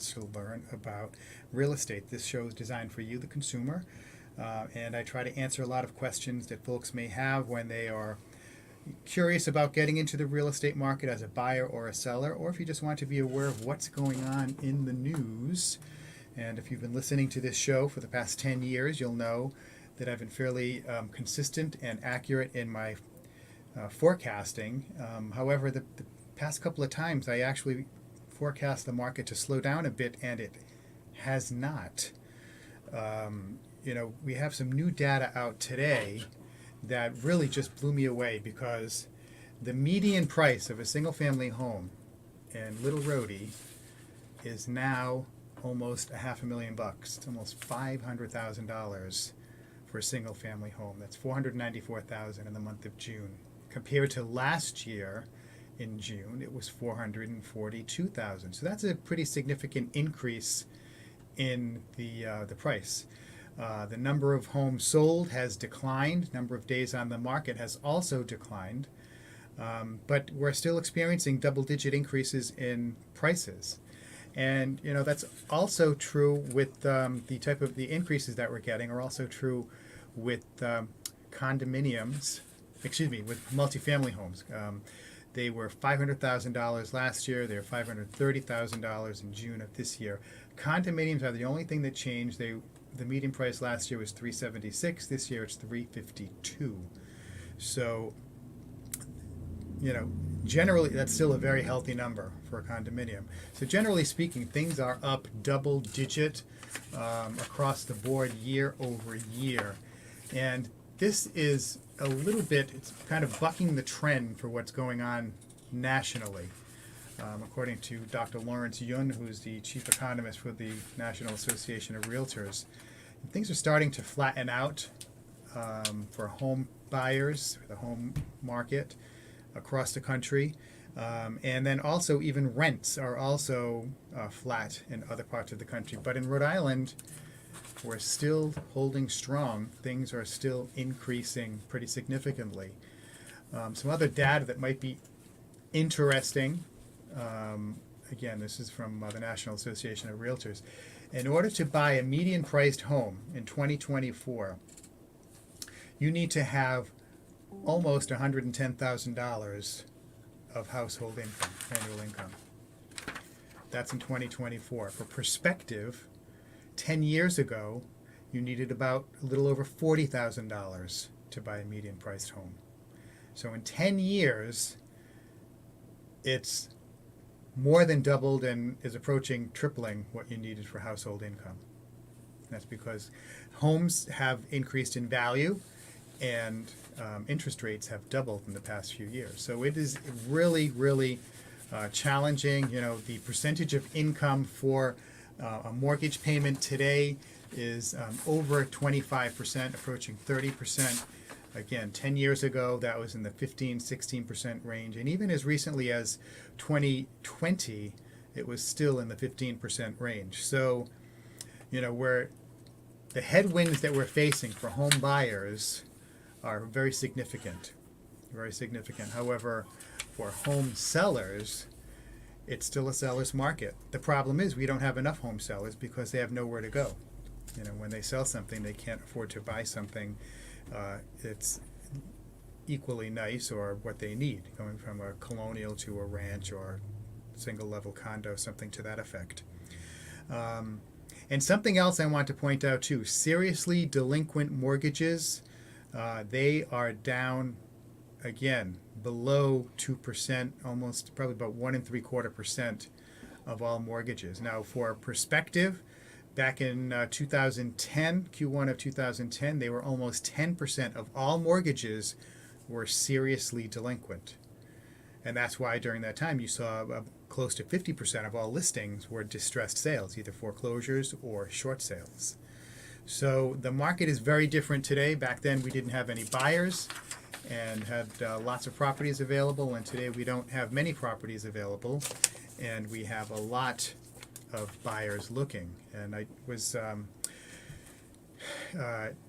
wants to learn about real estate. This show is designed for you, the consumer, and I try to answer a lot of questions that folks may have when they are curious about getting into the real estate market as a buyer or a seller, or if you just want to be aware of what's going on in the news. And if you've been listening to this show for the past 10 years, you'll know that I've been fairly consistent and accurate in my forecasting. However, the past couple of times I actually forecast the market to slow down a bit, and it has not. We have some new data out today that really just blew me away, because the median price of a single-family home in Little Rhodey is now almost $500,000. It's almost $500,000 for a single-family home. That's $494,000 in the month of June. Compared to last year, in June, it was $442,000. So that's a pretty significant increase in the price. The number of homes sold has declined. Number of days on the market has also declined. But we're still experiencing double-digit increases in prices. And that's also true with the increases that we're getting are also true with condominiums. With multifamily homes. They were $500,000 last year. They're $530,000 in June of this year. Condominiums are the only thing that changed. The median price last year was $376. This year it's $352. So, generally that's still a very healthy number for a condominium. So generally speaking, things are up double digit across the board year over year. And this is a little bit, it's kind of bucking the trend for what's going on nationally. According to Dr. Lawrence Yun, who's the chief economist for the National Association of Realtors, things are starting to flatten out for home buyers, the home market across the country. And then also even rents are also flat in other parts of the country. But in Rhode Island, we're still holding strong. Things are still increasing pretty significantly. Some other data that might be interesting. Again, this is from the National Association of Realtors. In order to buy a median-priced home in 2024, you need to have almost $110,000 of household income, annual income. That's in 2024. For perspective, 10 years ago, you needed about a little over $40,000 to buy a median-priced home. So in 10 years, it's more than doubled and is approaching tripling what you needed for household income. That's because homes have increased in value, and interest rates have doubled in the past few years. So it is really, really challenging. The percentage of income for a mortgage payment today is over 25%, approaching 30%. Again, 10 years ago, that was in the 16% range. And even as recently as 2020, it was still in the 15% range. So, where the headwinds that we're facing for home buyers are very significant, very significant. However, for home sellers, it's still a seller's market. The problem is we don't have enough home sellers because they have nowhere to go. When they sell something, they can't afford to buy something it's equally nice or what they need, going from a colonial to a ranch or single level condo, something to that effect. And something else I want to point out too, seriously delinquent mortgages, they are down again below 2%, almost probably about 1.75% of all mortgages. Now for perspective, back in 2010, Q1 of 2010, they were almost 10% of all mortgages were seriously delinquent. And that's why during that time you saw close to 50% of all listings were distressed sales, either foreclosures or short sales. So the market is very different today. Back then we didn't have any buyers and had lots of properties available, and today we don't have many properties available, and we have a lot of buyers looking. And I was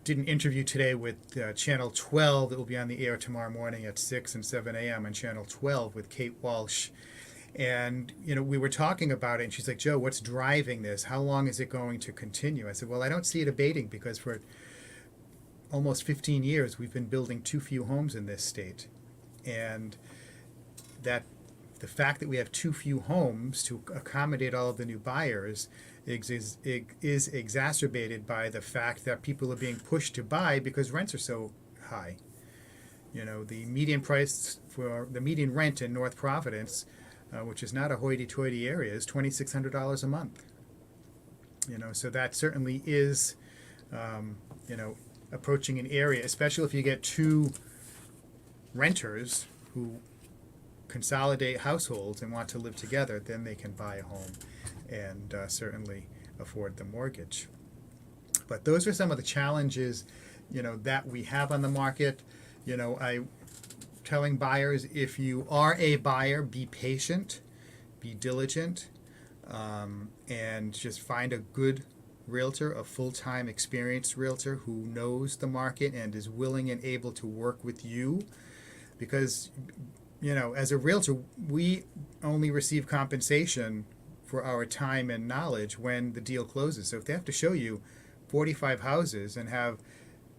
did an interview today with Channel 12 that will be on the air tomorrow morning at 6 and 7 a.m. on Channel 12 with Kate Walsh. And, we were talking about it, and she's like, Joe, what's driving this? How long is it going to continue? I said, well, I don't see it abating because for almost 15 years, we've been building too few homes in this state. And that the fact that we have too few homes to accommodate all of the new buyers is exacerbated by the fact that people are being pushed to buy because rents are so high. The median price for the median rent in North Providence, which is not a hoity-toity area, is $2,600 a month. So that certainly is, approaching an area, especially if you get two renters who consolidate households and want to live together, then they can buy a home and certainly afford the mortgage. But those are some of the challenges, that we have on the market. I telling buyers, if you are a buyer, be patient, be diligent, and just find a good realtor, a full-time experienced realtor who knows the market and is willing and able to work with you. Because, as a realtor, we only receive compensation for our time and knowledge when the deal closes. So if they have to show you 45 houses and have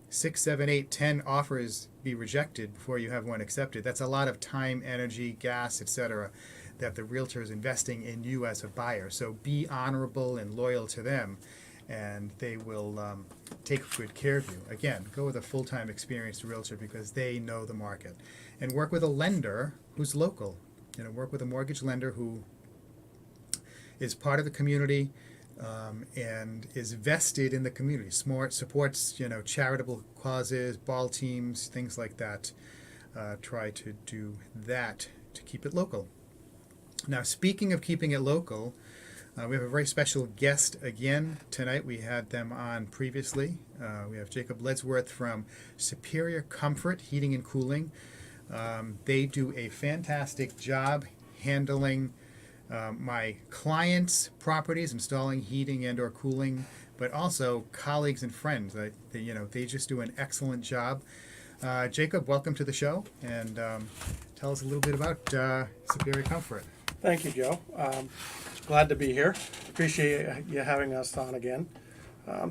6, 7, 8, 10 offers be rejected before you have one accepted, that's a lot of time, energy, gas, etc., that the realtor is investing in you as a buyer. So be honorable and loyal to them, and they will take good care of you. Again, go with a full-time experienced realtor because they know the market. And work with a lender who's local. Work with a mortgage lender who is part of the community, and is vested in the community. Supports, charitable causes, ball teams, things like that. Try to do that to keep it local. Now, speaking of keeping it local, we have a very special guest again tonight. We had them on previously. We have Jacob Ledsworth from Superior Comfort Heating and Cooling. They do a fantastic job handling my clients' properties, installing heating and or cooling, but also colleagues and friends. They just do an excellent job. Jacob, welcome to the show, and tell us a little bit about Superior Comfort. Thank you, Joe. Glad to be here. Appreciate you having us on again.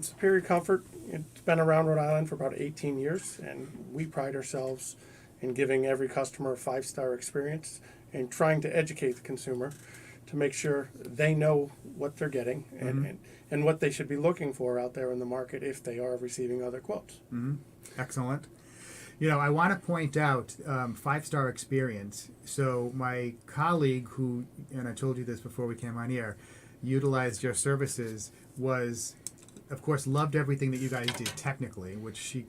Superior Comfort, it's been around Rhode Island for about 18 years, and we pride ourselves in giving every customer a 5-star experience and trying to educate the consumer to make sure they know what they're getting and what they should be looking for out there in the market if they are receiving other quotes. Mm-hmm. Excellent. I want to point out 5-star experience. So my colleague who, and I told you this before we came on air, utilized your services was, of course, loved everything that you guys did technically, which she,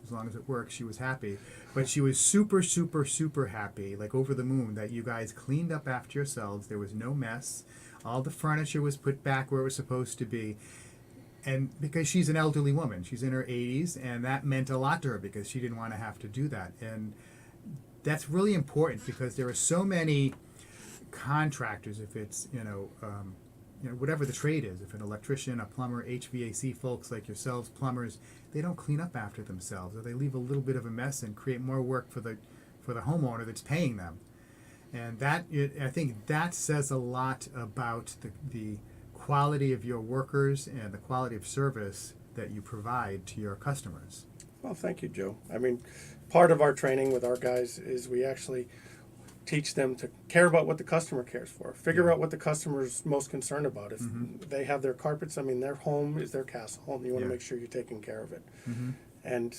as long as it worked, she was happy. But she was super, super, super happy, like over the moon, that you guys cleaned up after yourselves. There was no mess. All the furniture was put back where it was supposed to be. And because she's an elderly woman, she's in her 80s, and that meant a lot to her because she didn't want to have to do that. And that's really important because there are so many contractors, if it's, whatever the trade is, if an electrician, a plumber, HVAC folks like yourselves, plumbers, they don't clean up after themselves, or they leave a little bit of a mess and create more work for the homeowner that's paying them. And I think that says a lot about the quality of your workers and the quality of service that you provide to your customers. Well, thank you, Joe. I mean, part of our training with our guys is we actually teach them to care about what the customer cares for. Figure out what the customer's most concerned about. If they have their carpets, their home is their castle, and you want to make sure you're taking care of it. And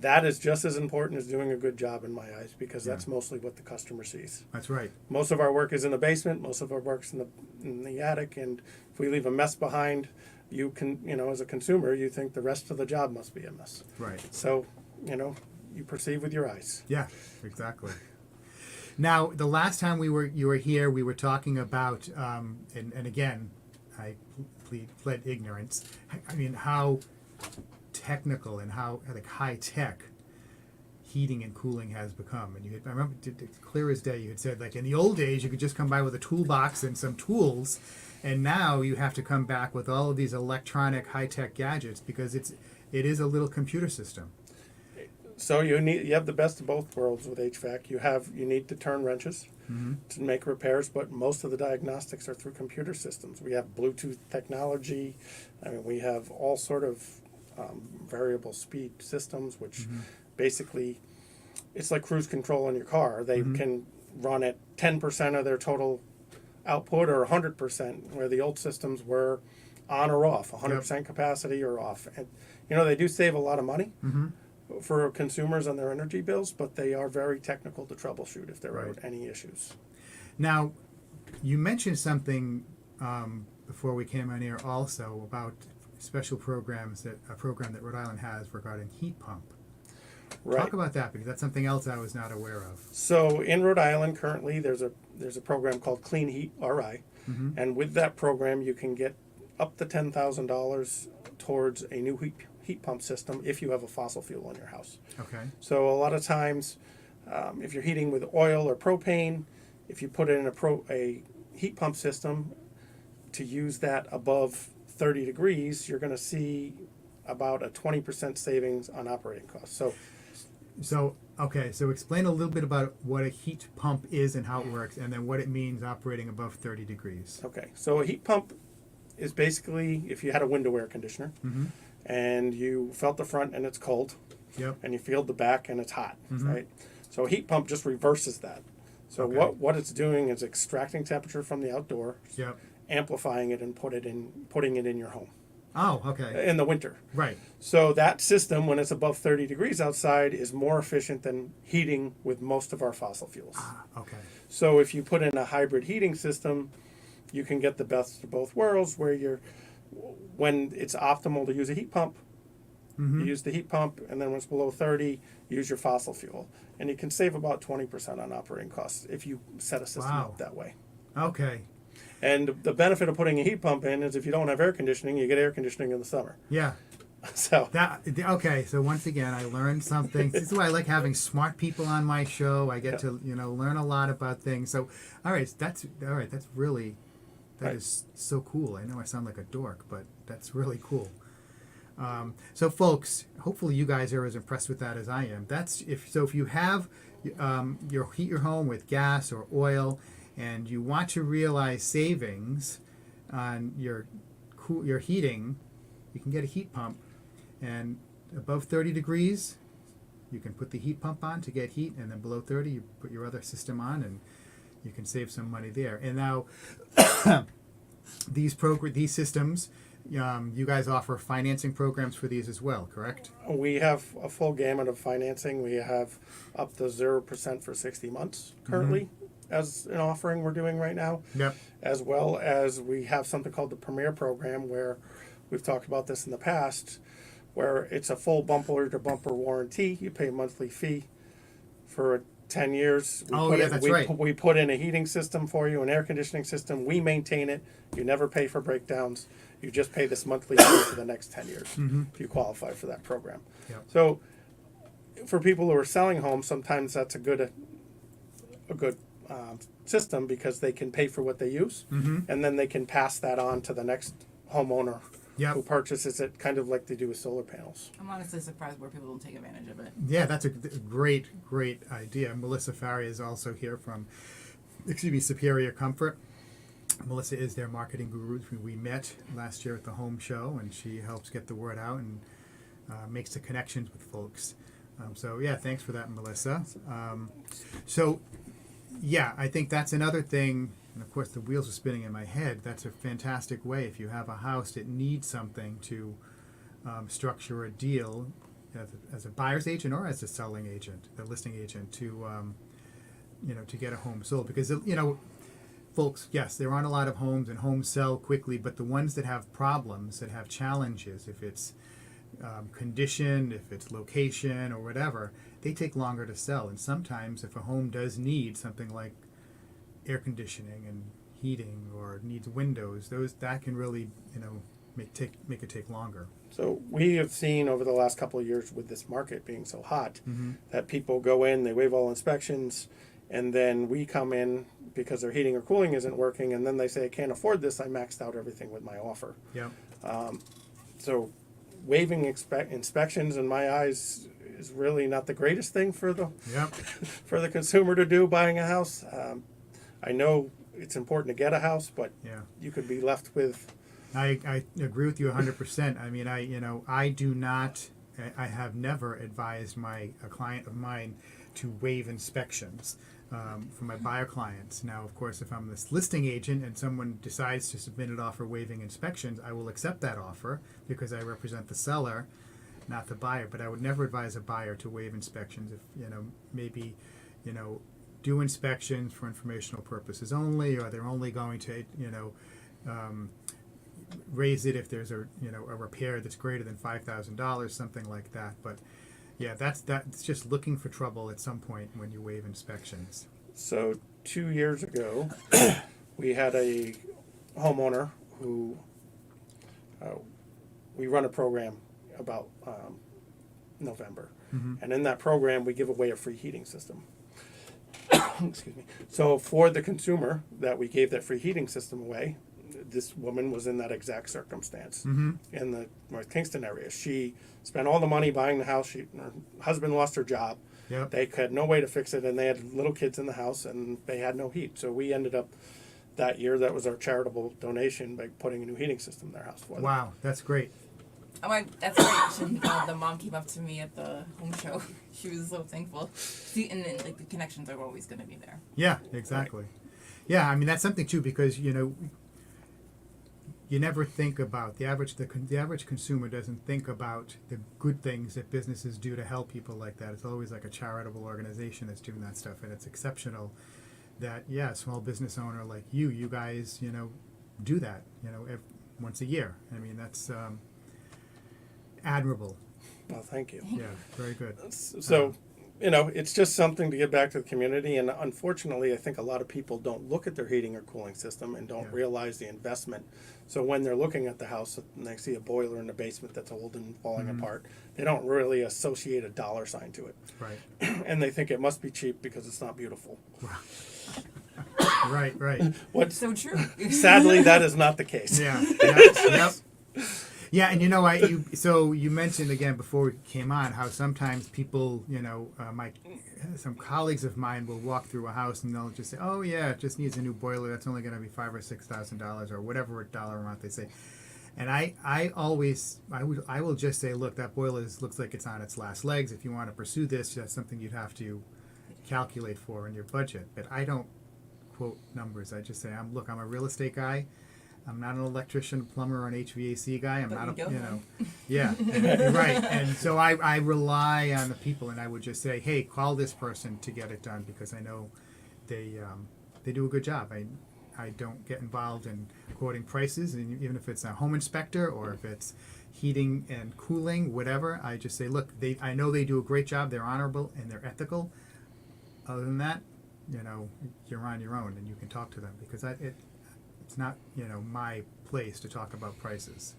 that is just as important as doing a good job in my eyes, because that's mostly what the customer sees. That's right. Most of our work is in the basement. Most of our work's in the attic, and if we leave a mess behind, you can, as a consumer, you think the rest of the job must be a mess. Right. So, you perceive with your eyes. Yeah, exactly. Now, the last time you were here, we were talking about, and again, I pled ignorance. How technical and how high tech heating and cooling has become. And I remember, clear as day, you had said, in the old days, you could just come by with a toolbox and some tools, and now you have to come back with all of these electronic high tech gadgets because it is a little computer system. So you have the best of both worlds with HVAC. You need to turn wrenches. to make repairs, but most of the diagnostics are through computer systems. We have Bluetooth technology. I mean, we have all sort of variable speed systems, which basically it's like cruise control in your car. They can run at 10% of their total output or 100%, where the old systems were on or off, 100% capacity or off. And they do save a lot of money for consumers on their energy bills, but they are very technical to troubleshoot if there are any issues. Now, you mentioned something before we came on here also about special programs, a program that Rhode Island has regarding heat pump. Right. Talk about that, because that's something else I was not aware of. So in Rhode Island currently there's a program called Clean Heat RI, and with that program you can get up to $10,000 towards a new heat pump system if you have a fossil fuel in your house. Okay. So a lot of times, if you're heating with oil or propane, if you put in a heat pump system to use that above 30 degrees, you're going to see about a 20% savings on operating costs. So explain a little bit about what a heat pump is and how it works, and then what it means operating above 30 degrees. Okay, so a heat pump is basically if you had a window air conditioner and you felt the front and it's cold, and you feel the back and it's hot, right? So a heat pump just reverses that. So what it's doing is extracting temperature from the outdoors, amplifying it and putting it in your home. Oh, okay. In the winter. Right. So that system, when it's above 30 degrees outside, is more efficient than heating with most of our fossil fuels. Ah, okay. So if you put in a hybrid heating system, you can get the best of both worlds, where when it's optimal to use a heat pump, you use the heat pump, and then when it's below 30, use your fossil fuel. And you can save about 20% on operating costs if you set a system up that way. Okay. And the benefit of putting a heat pump in is if you don't have air conditioning, you get air conditioning in the summer. Yeah. So so once again, I learned something. This is why I like having smart people on my show. I get to learn a lot about things. So that's really is so cool. I know I sound like a dork, but that's really cool. So folks, hopefully you guys are as impressed with that as I am. If you have you heat your home with gas or oil, and you want to realize savings on your heating, you can get a heat pump, and above 30 degrees you can put the heat pump on to get heat, and then below 30 you put your other system on, and you can save some money there. And now these systems, you guys offer financing programs for these as well, correct? We have a full gamut of financing. We have up to 0% for 60 months currently as an offering we're doing right now. Yep. As well as we have something called the Premier program, where we've talked about this in the past, where it's a full bumper-to-bumper warranty. You pay a monthly fee for 10 years. We put in a heating system for you, an air conditioning system. We maintain it. You never pay for breakdowns. You just pay this monthly fee for the next 10 years if you qualify for that program. Yep. So for people who are selling homes, sometimes that's a good system, because they can pay for what they use, and then they can pass that on to the next homeowner who purchases it, kind of like they do with solar panels. I'm honestly surprised where people don't take advantage of it. Yeah, that's a great idea. Melissa Farry is also here from, Superior Comfort. Melissa is their marketing guru. We met last year at the home show, and she helps get the word out and makes the connections with folks. Thanks for that, Melissa. I think that's another thing. And of course, the wheels are spinning in my head. That's a fantastic way. If you have a house that needs something to structure a deal as a buyer's agent or as a selling agent, a listing agent, to get a home sold. Because, folks, yes, there aren't a lot of homes, and homes sell quickly, but the ones that have problems, that have challenges, if it's condition, if it's location or whatever, they take longer to sell. And sometimes if a home does need something like air conditioning and heating, or needs windows, that can really make it take longer. So we have seen over the last couple of years, with this market being so hot, that people go in, they waive all inspections, and then we come in because their heating or cooling isn't working, and then they say, I can't afford this, I maxed out everything with my offer. Yeah. So waiving inspections, in my eyes, is really not the greatest thing for the for the consumer to do buying a house. I know it's important to get a house, but Yeah. you could be left with, I agree with you 100%. I mean, I do not, I have never advised a client of mine to waive inspections for my buyer clients. Now, of course, if I'm this listing agent and someone decides to submit an offer waiving inspections, I will accept that offer because I represent the seller, not the buyer. But I would never advise a buyer to waive inspections. If, maybe, do inspections for informational purposes only, or they're only going to, raise it if there's a repair that's greater than $5,000, something like that. But yeah, that's just looking for trouble at some point when you waive inspections. so 2 years ago, we had a homeowner who, we run a program about November. And in that program, we give away a free heating system. Excuse me. So for the consumer that we gave that free heating system away, this woman was in that exact circumstance in the North Kingston area. She spent all the money buying the house. Her husband lost her job. Yep. They had no way to fix it, and they had little kids in the house, and they had no heat. So we ended up that year, that was our charitable donation, by putting a new heating system in their house for them. Wow, that's great. Oh, that's great. And, the mom came up to me at the home show. She was so thankful. See, and then, like, the connections are always going to be there. Yeah, exactly. Yeah, I mean that's something too, because you never think about the average consumer doesn't think about the good things that businesses do to help people like that. It's always like a charitable organization that's doing that stuff, and it's exceptional that a small business owner like you guys do that once a year. I mean that's admirable. Well, thank you. Yeah, very good. So, it's just something to give back to the community. And unfortunately, I think a lot of people don't look at their heating or cooling system and don't realize the investment. So when they're looking at the house and they see a boiler in the basement that's old and falling apart, they don't really associate a dollar sign to it. Right. And they think it must be cheap because it's not beautiful. Right. What's So true. sadly, that is not the case. Yeah. Yep. Yeah, and you mentioned again before we came on how sometimes people, some colleagues of mine will walk through a house and they'll just say, "Oh yeah, it just needs a new boiler. That's only going to be $5,000 or $6,000 or whatever dollar amount they say." And I will just say, "Look, that boiler looks like it's on its last legs. If you want to pursue this, that's something you'd have to calculate for in your budget." But I don't quote numbers. I just say, I'm a real estate guy. I'm not an electrician, plumber, or an HVAC guy. I'm not yeah, you're right. And so I rely on the people, and I would just say, hey, call this person to get it done because I know they do a good job. I don't get involved in quoting prices, and even if it's a home inspector or if it's heating and cooling, whatever, I just say, look, I know they do a great job. They're honorable and they're ethical. Other than that, you're on your own, and you can talk to them because it's not, my place to talk about prices.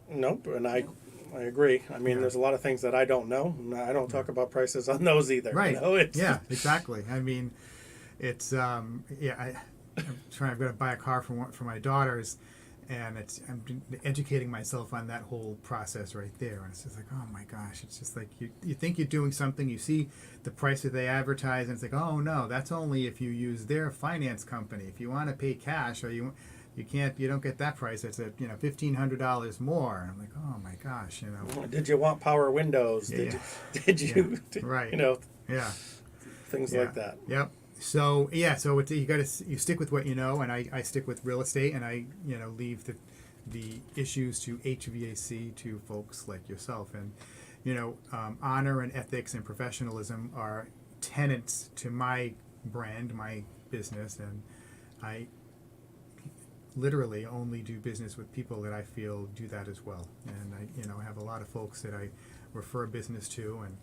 Nope, and I agree. I mean, there's a lot of things that I don't know, and I don't talk about prices on those either. Right. It's, yeah, exactly. I mean, it's I'm going to buy a car for my daughters, and I'm educating myself on that whole process right there, and it's just like, oh my gosh, it's just like you think you're doing something, you see the price that they advertise, and it's like, oh no, that's only if you use their finance company. If you want to pay cash, or you don't get that price. It's at $1,500 more. And I'm like, oh my gosh, Did you want power windows? Did you? Right. Yeah. Things like that. Yep. So you stick with what you know, and I stick with real estate, and I leave the issues to HVAC to folks like yourself, and honor and ethics and professionalism are tenets to my brand, my business, and I literally only do business with people that I feel do that as well. And I have a lot of folks that I refer business to, and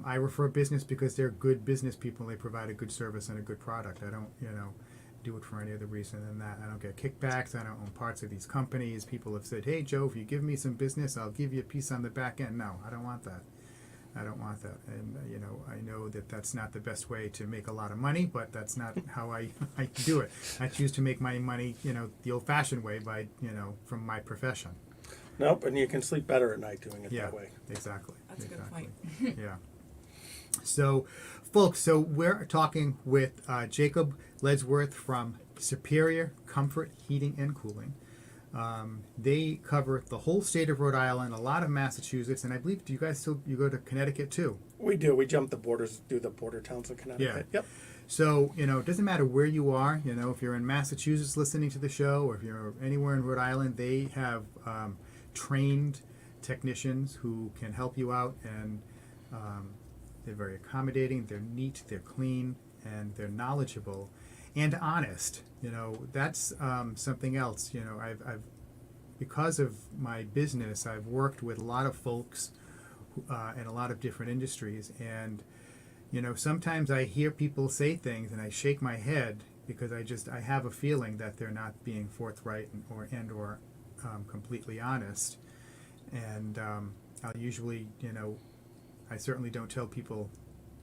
I refer business because they're good business people. They provide a good service and a good product. I don't, do it for any other reason than that. I don't get kickbacks. I don't own parts of these companies. People have said, hey, Joe, if you give me some business, I'll give you a piece on the back end. No, I don't want that. I don't want that. And, I know that that's not the best way to make a lot of money, but that's not how I do it. I choose to make my money, the old-fashioned way by, from my profession. Nope, and you can sleep better at night doing it that way. Exactly. That's a good exactly. point. Yeah. So, folks, so we're talking with Jacob Ledsworth from Superior Comfort Heating and Cooling. They cover the whole state of Rhode Island, a lot of Massachusetts, and I believe, do you guys still, you go to Connecticut too? We do. We jump the borders, do the border towns of Connecticut. Yep. So, it doesn't matter where you are, if you're in Massachusetts listening to the show, or if you're anywhere in Rhode Island, they have trained technicians who can help you out, and they're very accommodating, they're neat, they're clean, and they're knowledgeable and honest. That's something else. I've because of my business, I've worked with a lot of folks in a lot of different industries, and sometimes I hear people say things and I shake my head because I have a feeling that they're not being forthright or completely honest. And I'll usually, I certainly don't tell people,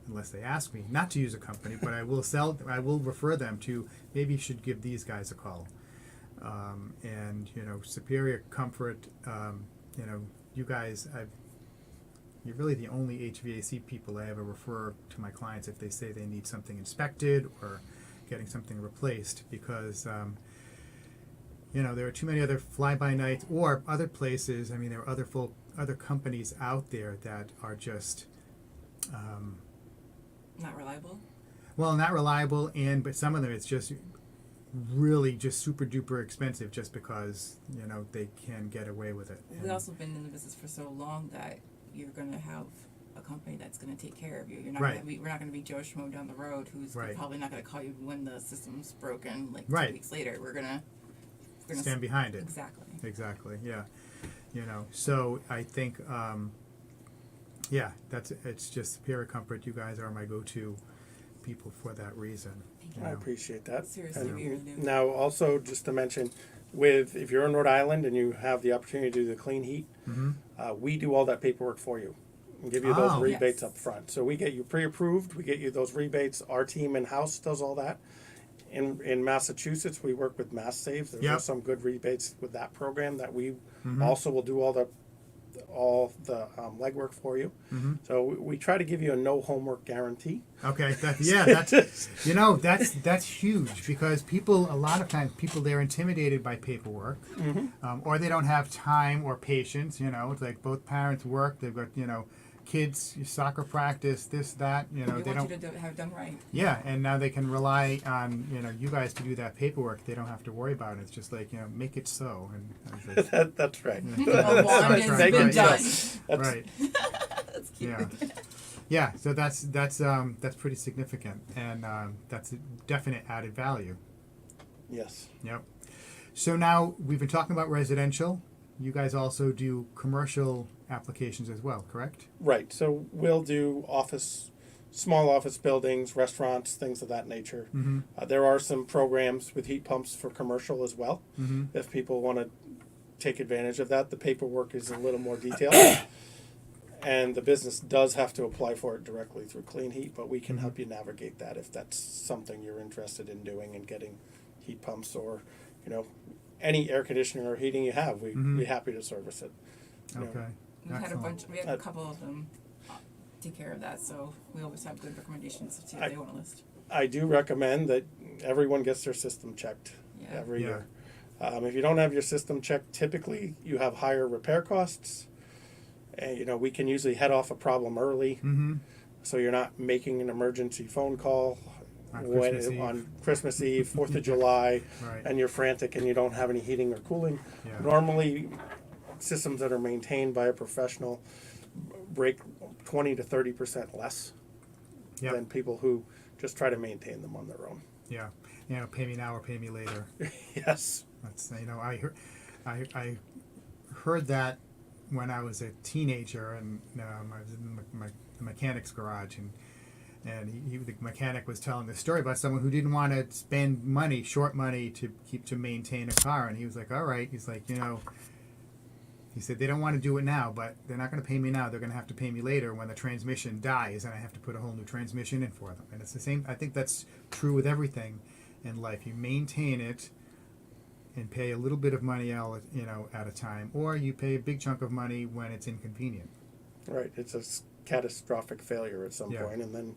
unless they ask me, not to use a company, but I will refer them to, maybe you should give these guys a call. And Superior Comfort, you guys, you're really the only HVAC people I ever refer to my clients if they say they need something inspected or getting something replaced, because there are too many other fly-by-nights or other places. I mean, there are other companies out there that are just Not reliable. well, not reliable, but some of them it's just really just super duper expensive just because they can get away with it. We've also been in the business for so long that you're going to have a company that's going to take care of you. You're not Right. gonna be, we're not going to be Joe Schmo down the road who's Right. probably not going to call you when the system's broken, like Right. 2 weeks later. We're gonna Stand behind it. Exactly. Yeah. So I think it's just Superior Comfort. You guys are my go-to people for that reason. Thank you you. I know. appreciate that. Seriously, And we really do. now, also, just to mention, if you're in Rhode Island and you have the opportunity to do the clean heat, we do all that paperwork for you and give you those Oh. rebates Yes. up front. So we get you pre-approved. We get you those rebates. Our team in-house does all that. In Massachusetts, we work with Mass Saves. There's Yep. some good rebates with that program that we also will do all the legwork for you. So we try to give you a no homework guarantee. Okay, that's huge, because a lot of times they're intimidated by paperwork, or they don't have time or patience. It's like both parents work, they've got kids, soccer practice, this, that. We They want don't. you to have it done right. Yeah, and now they can rely on you guys to do that paperwork. They don't have to worry about it. It's just like make it so. And I was like, That's right. A wand has right, been right, done. yes. right. That's cute. Yeah. Yeah, so that's pretty significant, and that's a definite added value. Yes. Yep. So now we've been talking about residential. You guys also do commercial applications as well, correct? Right. So we'll do small office buildings, restaurants, things of that nature. There are some programs with heat pumps for commercial as well. If people want to take advantage of that, the paperwork is a little more detailed. And the business does have to apply for it directly through Clean Heat, but we can help you navigate that if that's something you're interested in doing and getting heat pumps or, any air conditioning or heating you have. We'd be happy to service it. You know, Okay. We had Excellent. a couple of them take care of that, so we always have good recommendations to see if they want to list. I do recommend that everyone gets their system checked Yeah. every Yeah. year. If you don't have your system checked, typically you have higher repair costs. And, we can usually head off a problem early, so you're not making an emergency phone call on Christmas Eve, 4th of July, Right. and you're frantic and you don't have any heating or cooling. Yeah. Normally, systems that are maintained by a professional break 20 to 30% less Yep. than people who just try to maintain them on their own. Yeah. Pay me now or pay me later. Yes. That's I heard that when I was a teenager, and I was in the mechanic's garage, and the mechanic was telling the story about someone who didn't want to spend short money to maintain a car, and he was like, all right, he's like, he said they don't want to do it now, but they're not going to pay me now. They're going to have to pay me later when the transmission dies, and I have to put a whole new transmission in for them. And it's the same. I think that's true with everything in life. You maintain it and pay a little bit of money out, at a time, or you pay a big chunk of money when it's inconvenient. Right. It's a catastrophic failure at some Yeah. point. And then,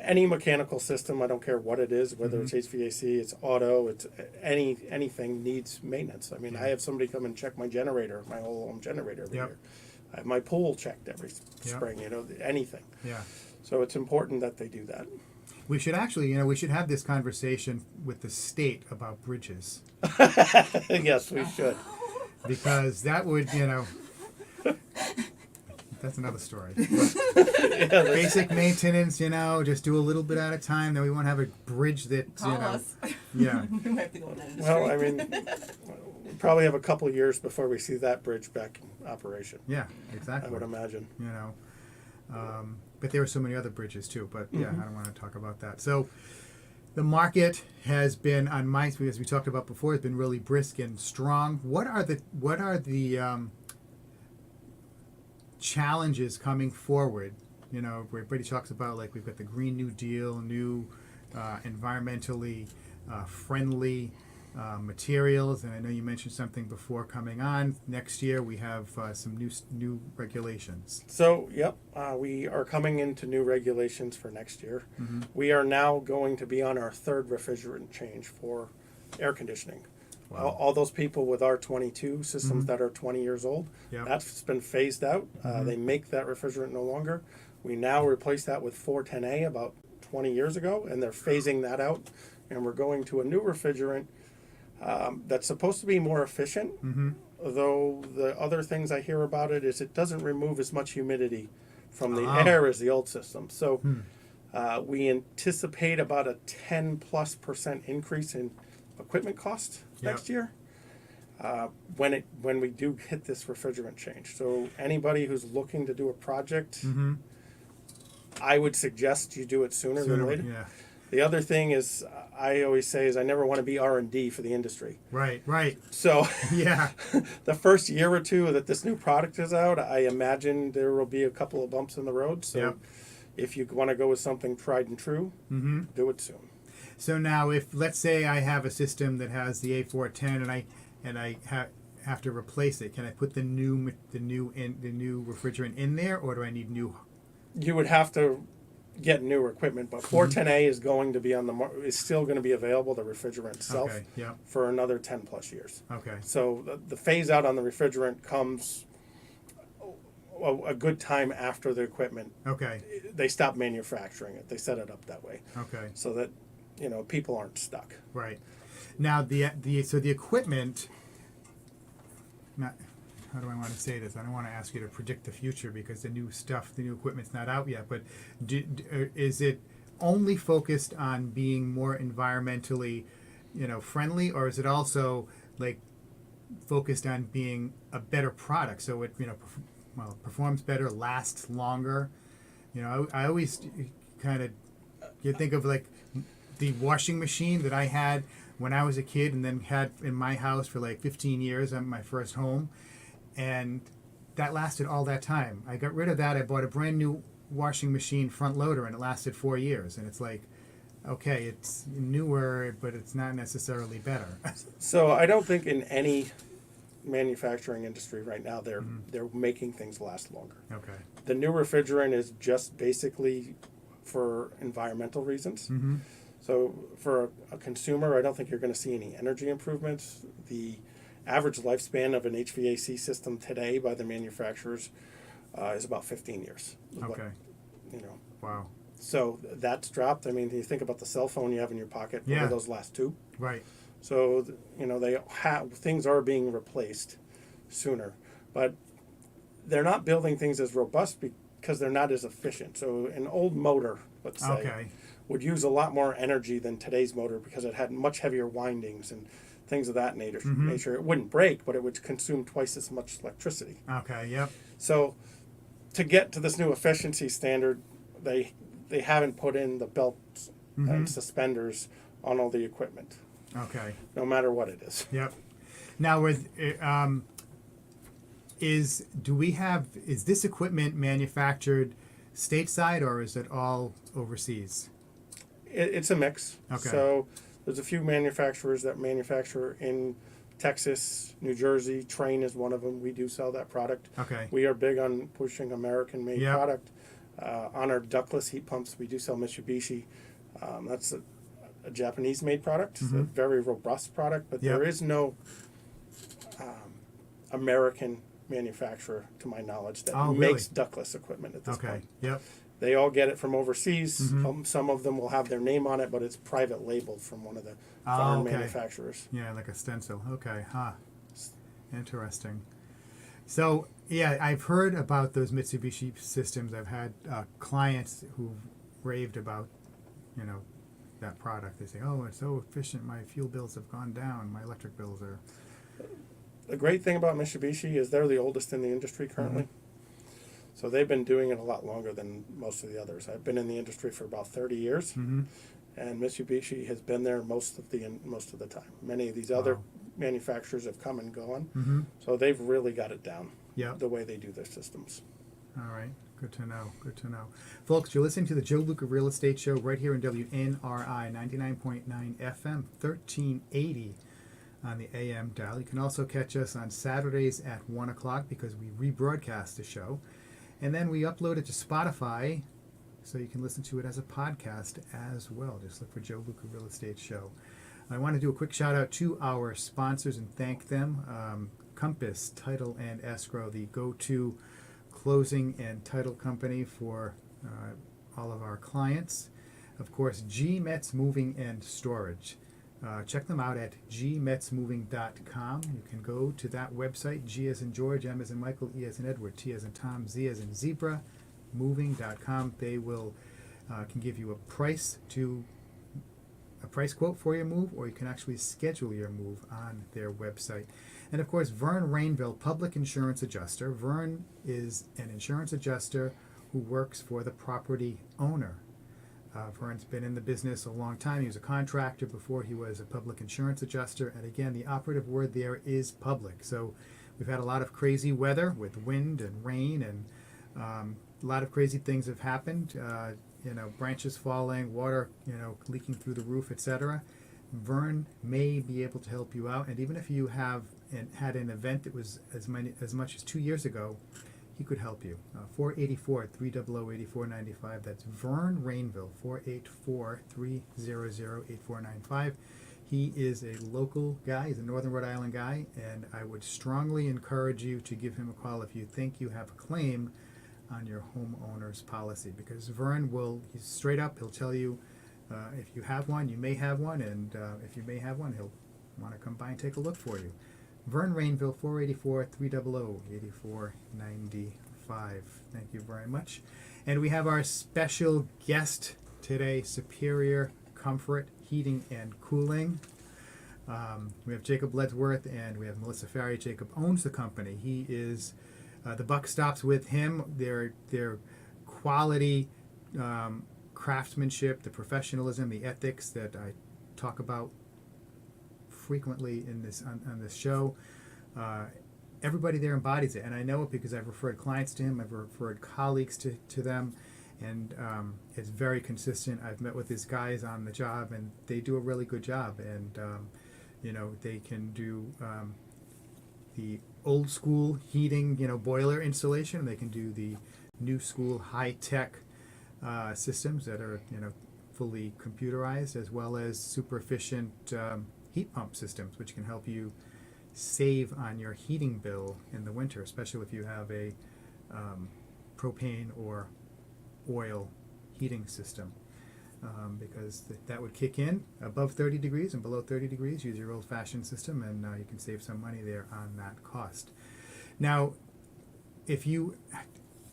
any mechanical system, I don't care what it is, whether it's HVAC, it's auto, it's anything needs maintenance. I mean, I have somebody come and check my generator, my whole home generator every Yep. year. I have my pool checked every Yep. spring, anything. Yeah. So it's important that they do that. We should actually, we should have this conversation with the state about bridges, Yes, we should. because that would, that's another story. Basic maintenance, just do a little bit at a time. Then we won't have a bridge that, Call us. yeah, We might have to go in that industry. Well, I mean, we probably have a couple of years before we see that bridge back in operation, yeah, I exactly. would imagine. But there were so many other bridges too. But yeah, I don't want to talk about that. So the market has been on my, as we talked about before, has been really brisk and strong. What are the challenges coming forward? Where everybody talks about, like, we've got the Green New Deal, new environmentally friendly materials, and I know you mentioned something before coming on. Next year we have some new regulations. So, yep, we are coming into new regulations for next year. Mm-hmm. We are now going to be on our third refrigerant change for air conditioning. Wow. All those people with R22 systems Mhm. that are 20 years old, Yep. that's been phased out. Mhm. They make that refrigerant no longer. We now replace that with 410A about 20 years ago, and they're phasing that out. And we're going to a new refrigerant that's supposed to be more efficient, Mm-hmm. though the other things I hear about it is it doesn't remove as much humidity from the Ah. air as the old system. So Hmm. we anticipate about a 10+% increase in equipment cost Yep. next year when we do hit this refrigerant change. So anybody who's looking to do a project, Mm-hmm. I would suggest you do it sooner than later. Yeah. The other thing is, I always say, is I never want to be R&D for the industry. Right. So Yeah. the first year or two that this new product is out, I imagine there will be a couple of bumps in the road. So Yep. if you want to go with something tried and true, Mm-hmm. do it soon. So now, if, let's say I have a system that has the A410 and I have to replace it, can I put the new refrigerant in there, or do I need new? You would have to get newer equipment, but 410A is going to be is still going to be available, the refrigerant itself, Okay. Yeah. for another 10+ years. Okay. So the phase out on the refrigerant comes a good time after the equipment. Okay. They stop manufacturing it. They set it up that way Okay. so that people aren't stuck. Right. Now the equipment. Not, how do I want to say this? I don't want to ask you to predict the future, because the new equipment's not out yet. But is it only focused on being more environmentally, friendly, or is it also, like, focused on being a better product, so it performs better, lasts longer? I always kind of, you think of, like, the washing machine that I had when I was a kid, and then had in my house for like 15 years on my first home, and that lasted all that time. I got rid of that. I bought a brand new washing machine front loader, and it lasted 4 years. And it's like, okay, it's newer, but it's not necessarily better. So I don't think in any manufacturing industry right now they're making things last longer. Okay. The new refrigerant is just basically for environmental reasons. Mm-hmm. So for a consumer, I don't think you're going to see any energy improvements. The average lifespan of an HVAC system today by the manufacturers is about 15 years. Okay. Wow. So that's dropped. I mean, you think about the cell phone you have in your pocket. What Yeah. are those last two? Right. So things are being replaced sooner, but they're not building things as robust because they're not as efficient. So an old motor, let's say, Okay. would use a lot more energy than today's motor because it had much heavier windings and things of that nature. Mm-hmm. It wouldn't break, but it would consume twice as much electricity. Okay. Yep. So to get to this new efficiency standard, they haven't put in the belts Mhm. and suspenders on all the equipment, Okay. no matter what it is. Yep. Now, is this equipment manufactured stateside, or is it all overseas? It's a mix. Okay. So there's a few manufacturers that manufacture in Texas, New Jersey, Train is one of them. We do sell that product. Okay. We are big on pushing American-made Yep. product. On our ductless heat pumps, we do sell Mitsubishi. That's a Japanese-made product, a very robust product, but Yep. there is no American manufacturer, to my knowledge, that Oh, makes really? ductless equipment at this Okay. point. Yep. They all get it from overseas. Some of them will have their name on it, but it's private labeled from one of the foreign okay. manufacturers. Yeah, like a stencil. Okay. Huh. Interesting. So yeah, I've heard about those Mitsubishi systems. I've had clients who raved about, that product. They say, "Oh, it's so efficient. My fuel bills have gone down. My electric bills are." The great thing about Mitsubishi is they're the oldest in the industry currently. So they've been doing it a lot longer than most of the others. I've been in the industry for about 30 years, and Mitsubishi has been there most of the time. Many of these other Wow. manufacturers have come and gone, so they've really got it down. Yep. The way they do their systems. All right. Good to know. Good to know. Folks, you're listening to the Joe Luca Real Estate Show right here in WNRI 99.9 FM, 1380 on the AM dial. You can also catch us on Saturdays at 1 o'clock because we rebroadcast the show. And then we upload it to Spotify so you can listen to it as a podcast as well. Just look for Joe Luca Real Estate Show. I want to do a quick shout out to our sponsors and thank them. Compass Title and Escrow, the go-to closing and title company for all of our clients. Of course, G Metz Moving and Storage. Check them out at gmetzmoving.com. You can go to that website, G as in George, M as in Michael, E as in Edward, T as in Tom, Z as in Zebra, moving.com. They will can give you a price quote for your move, or you can actually schedule your move on their website. And of course, Vern Rainville, Public Insurance Adjuster. Vern is an insurance adjuster who works for the property owner. Vern's been in the business a long time. He was a contractor before he was a public insurance adjuster. And again, the operative word there is public. So we've had a lot of crazy weather with wind and rain, and a lot of crazy things have happened. Branches falling, water, leaking through the roof, etc. Vern may be able to help you out. And even if you had an event that was as much as 2 years ago, he could help you. 484-300-8495. That's Vern Rainville, 484-300-8495. He is a local guy. He's a Northern Rhode Island guy, and I would strongly encourage you to give him a call if you think you have a claim on your homeowner's policy, because Vern he's straight up. He'll tell you if you have one, you may have one, and if you may have one, he'll want to come by and take a look for you. Vern Rainville, 484-300-8495. Thank you very much. And we have our special guest today, Superior Comfort Heating and Cooling. We have Jacob Ledsworth and we have Melissa Farry. Jacob owns the company. He is, the buck stops with him. Their quality, craftsmanship, the professionalism, the ethics that I talk about frequently in this on this show. Everybody there embodies it, and I know it because I've referred clients to him, I've referred colleagues to them, and it's very consistent. I've met with these guys on the job, and they do a really good job, and they can do the old school heating, boiler installation. They can do the new school high tech systems that are fully computerized, as well as super efficient heat pump systems, which can help you save on your heating bill in the winter, especially if you have a propane or oil heating system, because that would kick in above 30 degrees and below 30 degrees. Use your old-fashioned system, and you can save some money there on that cost. Now,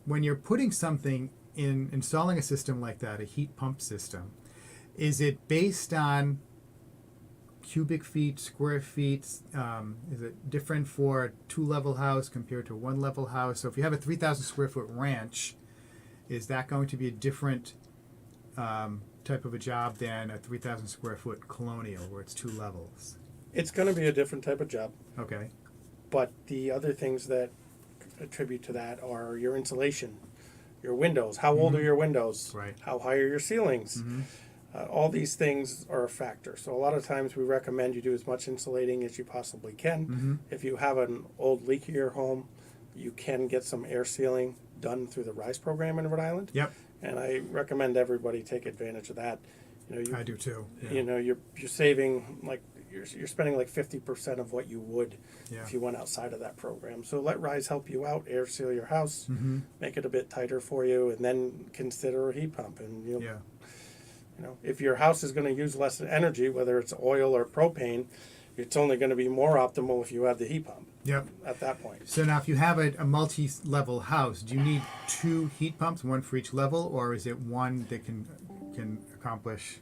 when you're putting something in, installing a system like that, a heat pump system, is it based on cubic feet, square feet? Is it different for a 2-level house compared to a 1-level house? So if you have a 3,000 square foot ranch, is that going to be a different type of a job than a 3,000 square foot colonial where it's 2 levels? It's going to be a different type of job. Okay. But the other things that attribute to that are your insulation, your windows. How old are your windows? Right. How high are your ceilings? All these things are a factor. So a lot of times we recommend you do as much insulating as you possibly can. If you have an old leakier home, you can get some air sealing done through the RISE program in Rhode Island. Yep, And I recommend everybody take advantage of that. I do too. Yeah. You know, you're saving like you're spending like 50% of what you would Yeah. if you went outside of that program. So let RISE help you out, air seal your house, make it a bit tighter for you, and then consider a heat pump. And Yeah. you know, if your house is going to use less energy, whether it's oil or propane, it's only going to be more optimal if you have the heat pump Yep. at that point. So now, if you have a multi-level house, do you need 2 heat pumps, one for each level, or is it one that can accomplish?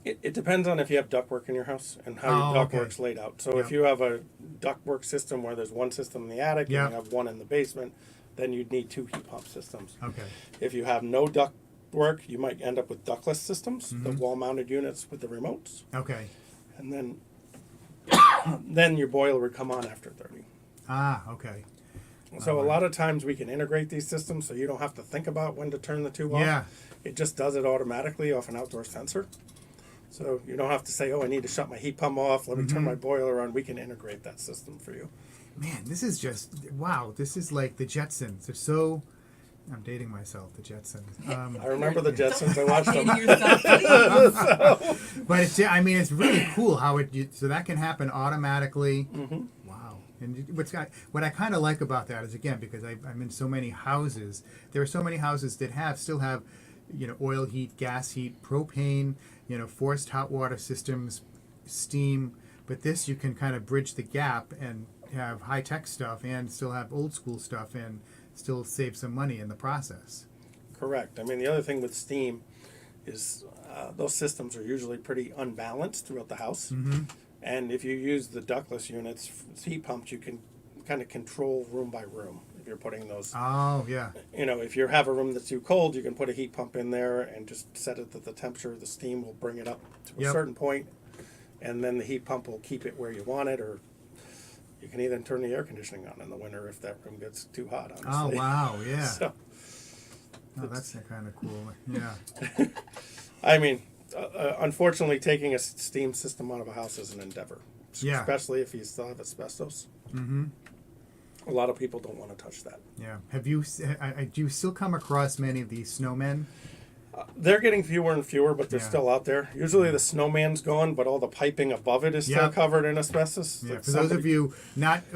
It depends on if you have ductwork in your house and how Oh, your okay. ductwork's laid out. So Yep. if you have a ductwork system where there's one system in the attic Yep. and you have one in the basement, then you'd need 2 heat pump systems. Okay. If you have no ductwork, you might end up with ductless systems, the Mm-hmm. wall-mounted units with the remotes, Okay. and then then your boiler would come on after 30. Ah. Okay. So a lot of times we can integrate these systems so you don't have to think about when to turn the 2 off. Yeah. It just does it automatically off an outdoor sensor. So you don't have to say, oh, I need to shut my heat pump off. Let me turn my boiler on. We can integrate that system for you. Man, this is just wow. This is like the Jetsons. They're so. I'm dating myself. The Jetsons. I remember the Jetsons. I watched them. Dating yourself, please. But it's. I mean, it's really cool how so that can happen automatically. Wow. And what I kind of like about that is, again, because I'm in so many houses. There are so many houses that still have, oil heat, gas heat, propane, forced hot water systems, steam. But this, you can kind of bridge the gap and have high tech stuff and still have old school stuff and still save some money in the process. Correct. I mean, the other thing with steam is those systems are usually pretty unbalanced throughout the house. And if you use the ductless units, heat pumps, you can kind of control room by room if you're putting those. Oh yeah. If you have a room that's too cold, you can put a heat pump in there and just set it that the temperature of the steam will bring it up to a Yep. certain point, and then the heat pump will keep it where you want it, or you can even turn the air conditioning on in the winter if that room gets too hot, honestly. Oh wow. Yeah. So, Oh, that's kind of cool. Yeah. I mean, unfortunately, taking a steam system out of a house is an endeavor, Yeah. especially if you still have asbestos. A lot of people don't want to touch that. Yeah. Have you? Do you still come across many of these snowmen? They're getting fewer and fewer, but they're Yeah. still out there. Usually the snowman's gone, but all the piping above it is still Yeah. covered in asbestos. Yeah. Like For those of somebody- you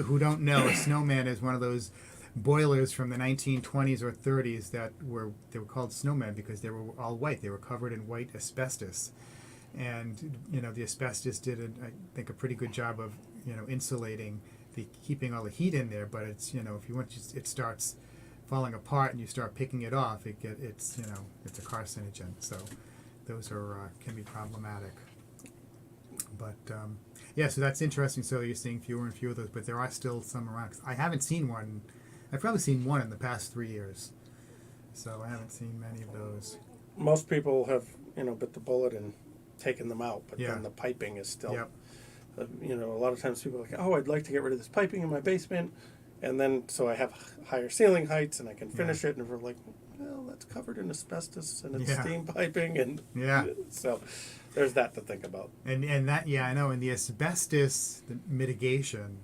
who don't know, a snowman is one of those boilers from the 1920s or 30s they were called snowmen because they were all white. They were covered in white asbestos, and the asbestos did I think a pretty good job of insulating keeping all the heat in there. But it's if you want it starts falling apart and you start picking it off, it's a carcinogen. So those are can be problematic. But yeah, so that's interesting. So you're seeing fewer and fewer of those, but there are still some around. 'Cause I haven't seen one. I've probably seen one in the past 3 years. So I haven't seen many of those. Most people have, bit the bullet and taken them out, but Yeah. then the piping is still, Yep. a lot of times people are like, oh, I'd like to get rid of this piping in my basement. And then, so I have higher ceiling heights and I can finish it. And we're like, well, that's covered in asbestos and it's Yeah. steam piping. And Yeah. so there's that to think about. And that, yeah, I know. And the asbestos the mitigation,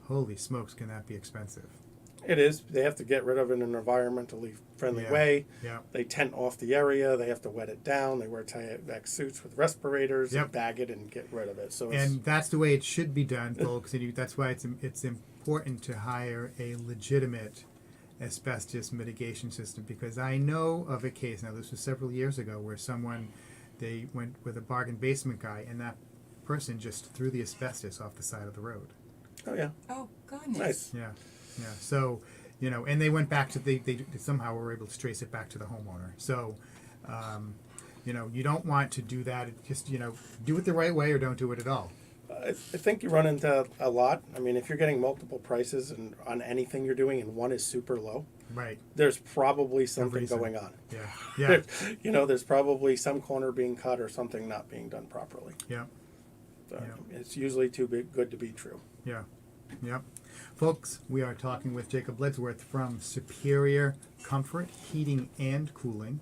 holy smokes, can that be expensive? It is. They have to get rid of it in an environmentally friendly Yeah. way. Yeah. They tent off the area. They have to wet it down. They wear tie-back suits with respirators Yep. and bag it and get rid of it. So And that's the way it should be done, folks. And that's why it's important to hire a legitimate asbestos mitigation system, because I know of a case, now this was several years ago, where they went with a bargain basement guy, and that person just threw the asbestos off the side of the road. oh yeah, Oh, goodness. nice. Yeah, yeah. So, and they went back to they somehow were able to trace it back to the homeowner. So, you don't want to do that. Just do it the right way or don't do it at all. I think you run into a lot. I mean, if you're getting multiple prices and on anything you're doing, and one is super low, Right. there's probably something reason. going on. Yeah. Yeah. There's probably some corner being cut or something not being done properly. Yeah. So Yeah. it's usually too good to be true. Yeah. Yep. Folks, we are talking with Jacob Ledsworth from Superior Comfort Heating and Cooling.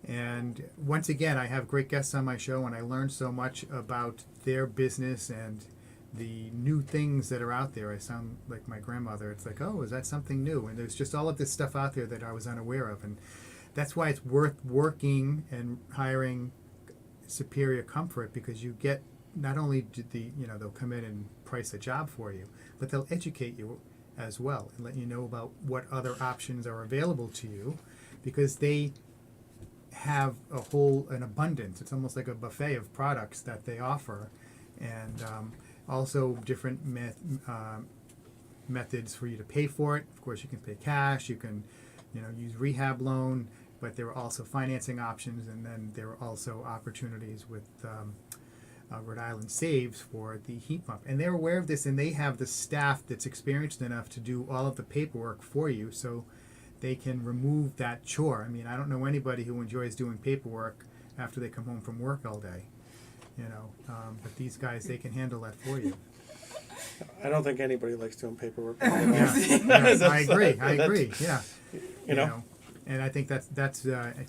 And once again, I have great guests on my show, and I learn so much about their business and the new things that are out there. I sound like my grandmother. It's like, oh, is that something new? And there's just all of this stuff out there that I was unaware of. And that's why it's worth working and hiring Superior Comfort, because you get, not only do they'll come in and price a job for you, but they'll educate you as well and let you know about what other options are available to you, because they have an abundance. It's almost like a buffet of products that they offer, and also different methods for you to pay for it. Of course, you can pay cash, you can use rehab loan, but there are also financing options, and then there are also opportunities with Rhode Island Saves for the heat pump. And they're aware of this, and they have the staff that's experienced enough to do all of the paperwork for you, so they can remove that chore. I mean, I don't know anybody who enjoys doing paperwork after they come home from work all day, but these guys, they can handle that for you. I don't think anybody likes doing paperwork. Yeah, I agree. Yeah, You know? and I think that's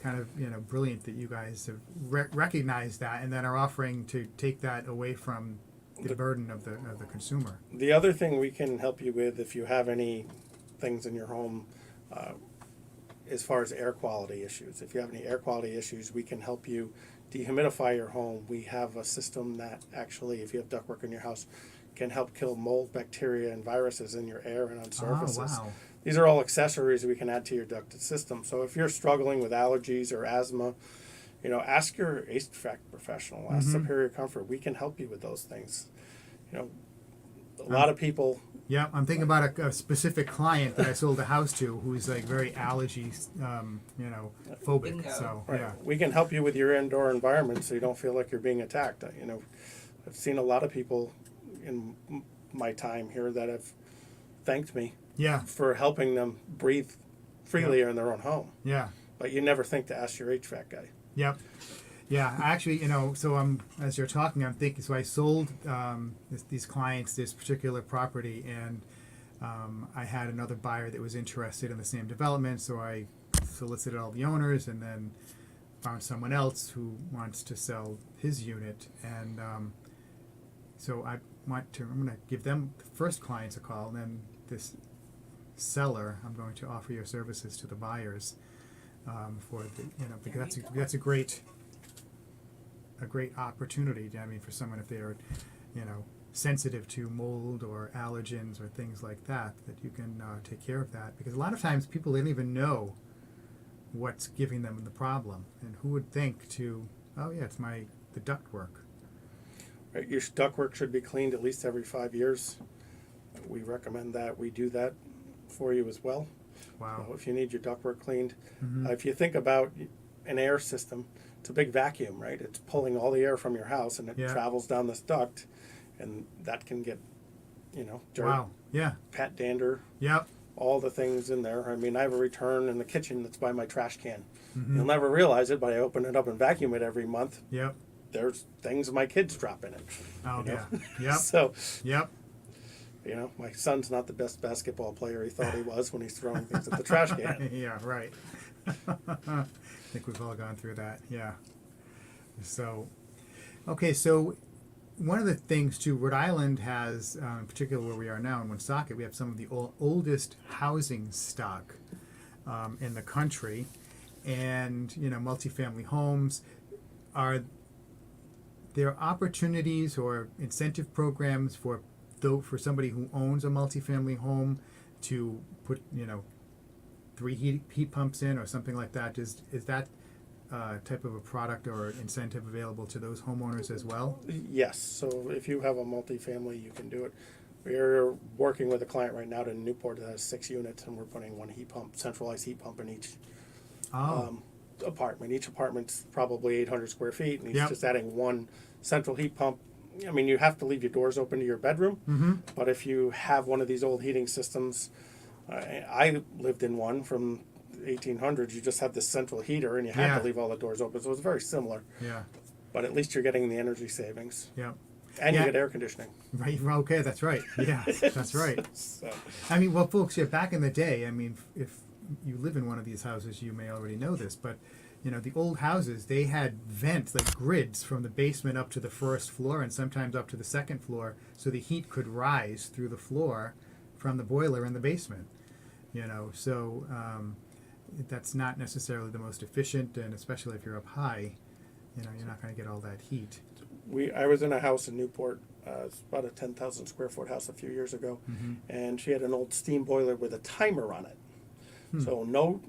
kind of brilliant that you guys have recognized that, and then are offering to take that away from the burden of the consumer. The other thing we can help you with, if you have any things in your home, as far as air quality issues. If you have any air quality issues, we can help you dehumidify your home. We have a system that actually, if you have ductwork in your house, can help kill mold, bacteria, and viruses in your air and on surfaces. Oh, wow. These are all accessories we can add to your ducted system. So if you're struggling with allergies or asthma, ask your HVAC professional, ask Superior Comfort. We can help you with those things. A lot of people. Yeah, I'm thinking about a specific client that I sold a house to who's like very allergy, phobic. Bingo. So Right. yeah, We can help you with your indoor environment so you don't feel like you're being attacked. I've seen a lot of people in my time here that have thanked me yeah, for helping them breathe freely in their own home. yeah. But you never think to ask your HVAC guy. Yep. Yeah, actually, so as you're talking, I'm thinking. So I sold these clients this particular property, and I had another buyer that was interested in the same development. So I solicited all the owners, and then found someone else who wants to sell his unit. And so I'm going to give them the first clients a call, and then this seller, I'm going to offer your services to the buyers for the because that's a great opportunity. I mean, for someone, if they're sensitive to mold or allergens or things like that you can take care of that, because a lot of times people don't even know what's giving them the problem, and who would think to, oh yeah, it's the duct work. Right, your ductwork should be cleaned at least every 5 years. We recommend that. We do that for you as well. Wow. If you need your ductwork cleaned. If you think about an air system, it's a big vacuum, right? It's pulling all the air from your house, and it travels down this duct, and that can get, dirt, Wow. Yeah. pat dander, Yep. all the things in there. I mean, I have a return in the kitchen that's by my trash can. You'll never realize it, but I open it up and vacuum it every month. Yep. There's things my kids drop in it. Oh you know? yeah. Yep. So, Yep. my son's not the best basketball player he thought he was when he's throwing things at the trash can. Yeah, right. I think we've all gone through that. Yeah. So, okay, so one of the things too, Rhode Island has, in particular where we are now in Woonsocket, we have some of the oldest housing stock in the country, and multifamily homes. Are there opportunities or incentive programs for somebody who owns a multifamily home to put 3 heat pumps in or something like that? Is that type of a product or incentive available to those homeowners as well? Yes. So if you have a multifamily, you can do it. We're working with a client right now in Newport that has 6 units, and we're putting 1 heat pump, centralized heat pump in each apartment. Each apartment's probably 800 square feet, and he's just adding 1 central heat pump. I mean, you have to leave your doors open to your bedroom, but if you have one of these old heating systems, I lived in one from 1800s. You just have this central heater, and you had to leave all the doors open, so it's very similar. Yeah. But at least you're getting the energy savings, Yeah. and Yeah. you get air conditioning. Right. Okay. That's right. Yeah. That's right. So, I mean, well, folks, back in the day, I mean, if you live in one of these houses, you may already know this, but you know, the old houses, they had vents, like grids, from the basement up to the first floor and sometimes up to the second floor, so the heat could rise through the floor from the boiler in the basement. You know, so that's not necessarily the most efficient, and especially if you're up high, you know, you're not going to get all that heat. I was in a house in Newport. It's about a 10,000 square foot house a few years ago, and she had an old steam boiler with a timer on it. So no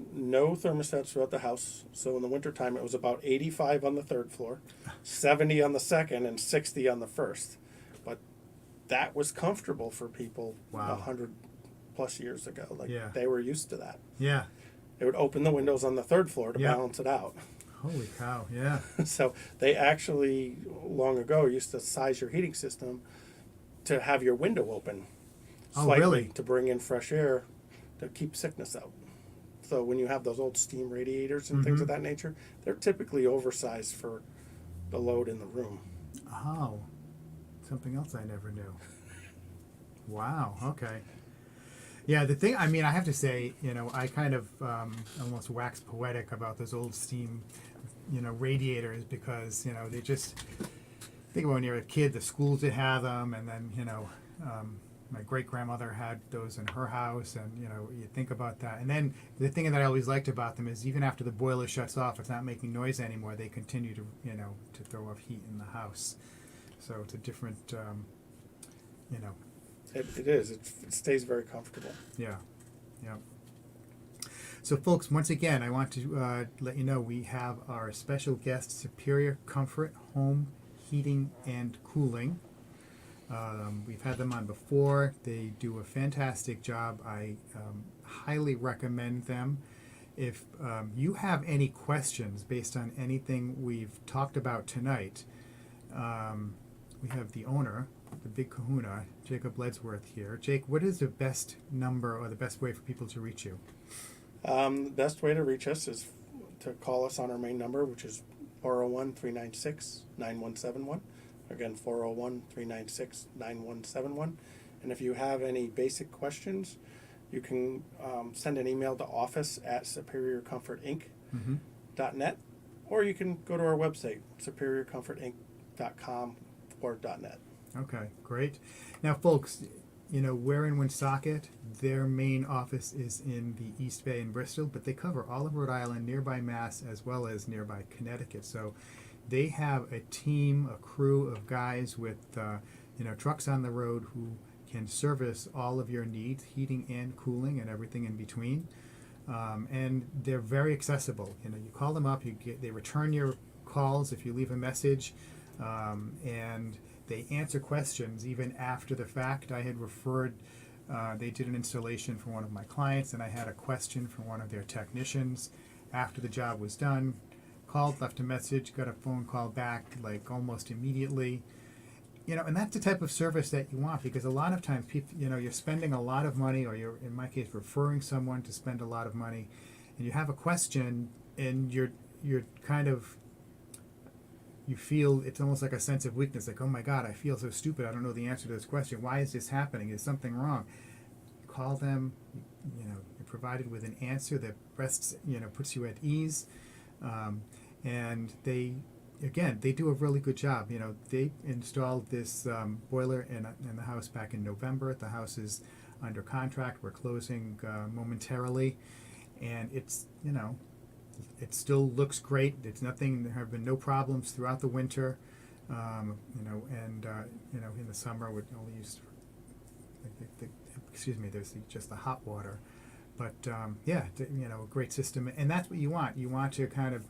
thermostats throughout the house. So in the wintertime, it was about 85 on the third floor, 70 on the second, and 60 on the first. But that was comfortable for people Wow. 100 plus years ago. Like Yeah. they were used to that. Yeah. They would open the windows on the third floor to Yeah. balance it out. Holy cow. Yeah. So they actually, long ago, used to size your heating system to have your window open Oh, slightly really? to bring in fresh air to keep sickness out. So when you have those old steam radiators and things of that nature, they're typically oversized for the load in the room. Oh, something else I never knew. Wow. Okay. Yeah, the thing, I mean, I have to say, you know, I kind of almost wax poetic about those old steam, you know, radiators, because, you know, they just, think about when you're a kid, the schools would have them, and then, you know, my great-grandmother had those in her house, and, you know, you think about that. And then the thing that I always liked about them is even after the boiler shuts off, it's not making noise anymore, they continue to, you know, to throw off heat in the house. So it's a different, you know, It is. It stays very comfortable. yeah, yeah. So, folks, once again, I want to let you know we have our special guest, Superior Comfort Home Heating and Cooling. We've had them on before. They do a fantastic job. I highly recommend them. If you have any questions based on anything we've talked about tonight, we have the owner, the big kahuna, Jacob Ledsworth here. Jake, what is the best number or the best way for people to reach you? The best way to reach us is to call us on our main number, which is 401-396-9171. Again, 401-396-9171. And if you have any basic questions, you can send an email to office@superiorcomfortinc.net, or you can go to our website, superiorcomfortinc.com or .net. Okay, great. Now, folks, you know, we're in Woonsocket. Their main office is in the East Bay in Bristol, but they cover all of Rhode Island, nearby Mass, as well as nearby Connecticut. So they have a team, a crew of guys with, you know, trucks on the road who can service all of your needs, heating and cooling and everything in between. And they're very accessible. You know, you call them up, they return your calls if you leave a message, and they answer questions even after the fact. I had referred, they did an installation for one of my clients, and I had a question from one of their technicians after the job was done. Called, left a message, got a phone call back like almost immediately. You know, and that's the type of service that you want, because a lot of times people, you know, you're spending a lot of money, or you're, in my case, referring someone to spend a lot of money, and you have a question, and you're kind of, you feel it's almost like a sense of weakness, like, oh my God, I feel so stupid, I don't know the answer to this question. Why is this happening? Is something wrong? Call them, you know, you're provided with an answer that rests, you know, puts you at ease. And they, again, they do a really good job. You know, they installed this boiler in the house back in November. The house is under contract. We're closing momentarily, and it's, you know, it still looks great. It's nothing. There have been no problems throughout the winter. You know, and you know, in the summer we only use, excuse me, there's just the hot water. But yeah, you know, a great system, and that's what you want. You want to kind of,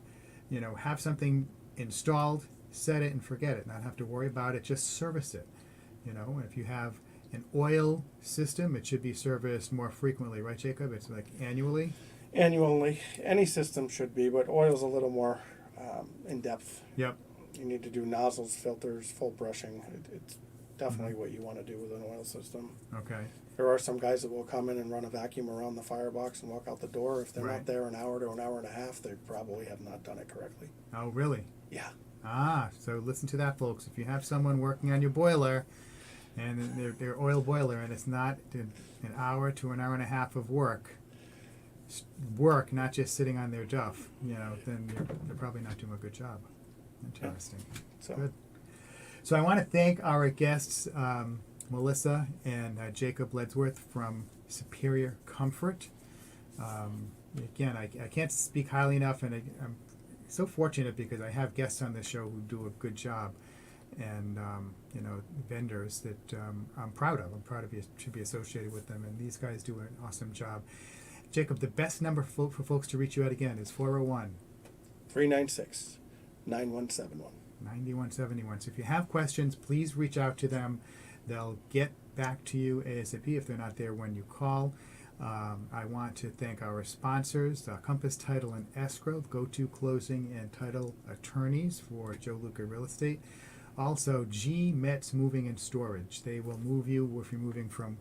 you know, have something installed, set it and forget it, not have to worry about it, just service it. You know, and if you have an oil system, it should be serviced more frequently, right, Jacob? It's like annually? Annually, any system should be, but oil's a little more in depth. Yep. You need to do nozzles, filters, full brushing. It's definitely what you want to do with an oil system. Okay. There are some guys that will come in and run a vacuum around the firebox and walk out the door. If they're Right. not there an hour to an hour and a half, they probably have not done it correctly. Oh, really? Yeah. Ah, so listen to that, folks. If you have someone working on your boiler, and their oil boiler, and it's not an hour to an hour and a half of work, work, not just sitting on their duff, then they're probably not doing a good job. Interesting. So Good. So I want to thank our guests, Melissa and Jacob Ledsworth from Superior Comfort. Again, I can't speak highly enough, and I'm so fortunate because I have guests on this show who do a good job, and vendors that I'm proud of. I'm proud to be associated with them, and these guys do an awesome job. Jacob, the best number for folks to reach you at again is 401 396 9171. 9171. So if you have questions, please reach out to them. They'll get back to you ASAP if they're not there when you call. I want to thank our sponsors, Compass Title and Escrow, go-to closing and title attorneys for Joe Luca Real Estate. Also, G Metz Moving and Storage. They will move you if you're moving from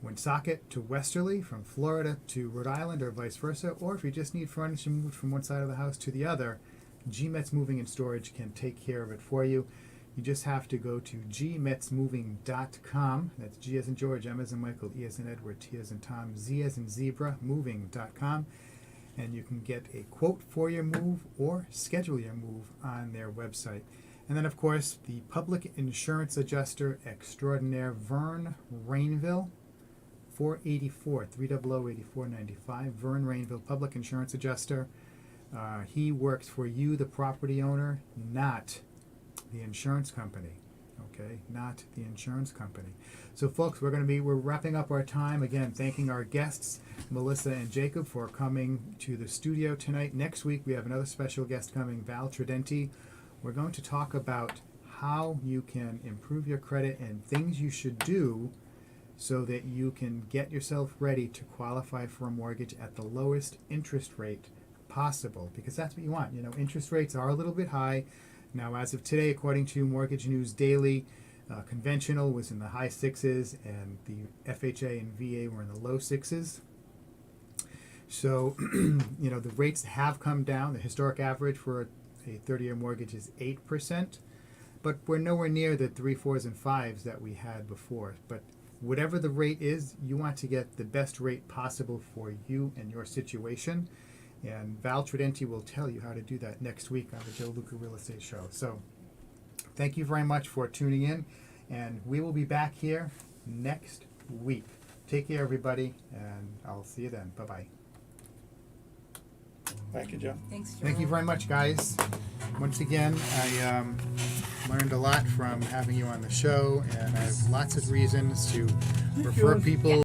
Woonsocket to Westerly, from Florida to Rhode Island, or vice versa, or if you just need furniture moved from one side of the house to the other, G Metz Moving and Storage can take care of it for you. You just have to go to gmetzmoving.com. That's G as in George, M as in Michael, E as in Edward, T as in Tom, Z as in Zebra, moving.com. And you can get a quote for your move or schedule your move on their website. And then, of course, the Public Insurance Adjuster Extraordinaire, Vern Rainville, 300-8495, Vern Rainville, Public Insurance Adjuster. He works for you, the property owner, not the insurance company. Okay, not the insurance company. So, folks, we're wrapping up our time again. Thanking our guests, Melissa and Jacob, for coming to the studio tonight. Next week we have another special guest coming, Val Tridenti. We're going to talk about how you can improve your credit and things you should do so that you can get yourself ready to qualify for a mortgage at the lowest interest rate possible, because that's what you want. Interest rates are a little bit high. Now, as of today, according to Mortgage News Daily, conventional was in the high sixes and the FHA and VA were in the low sixes. So, the rates have come down. The historic average for a 30-year mortgage is 8%, but we're nowhere near the 3s, 4s, and 5s that we had before. But whatever the rate is, you want to get the best rate possible for you and your situation. And Val Tridenti will tell you how to do that next week on the Joe Luca Real Estate Show. So thank you very much for tuning in, and we will be back here next week. Take care, everybody, and I'll see you then. Bye-bye. thank you, Joe. Thanks, Joe. Thank you very much, guys. Once again, I learned a lot from having you on the show, and I have lots of reasons to refer people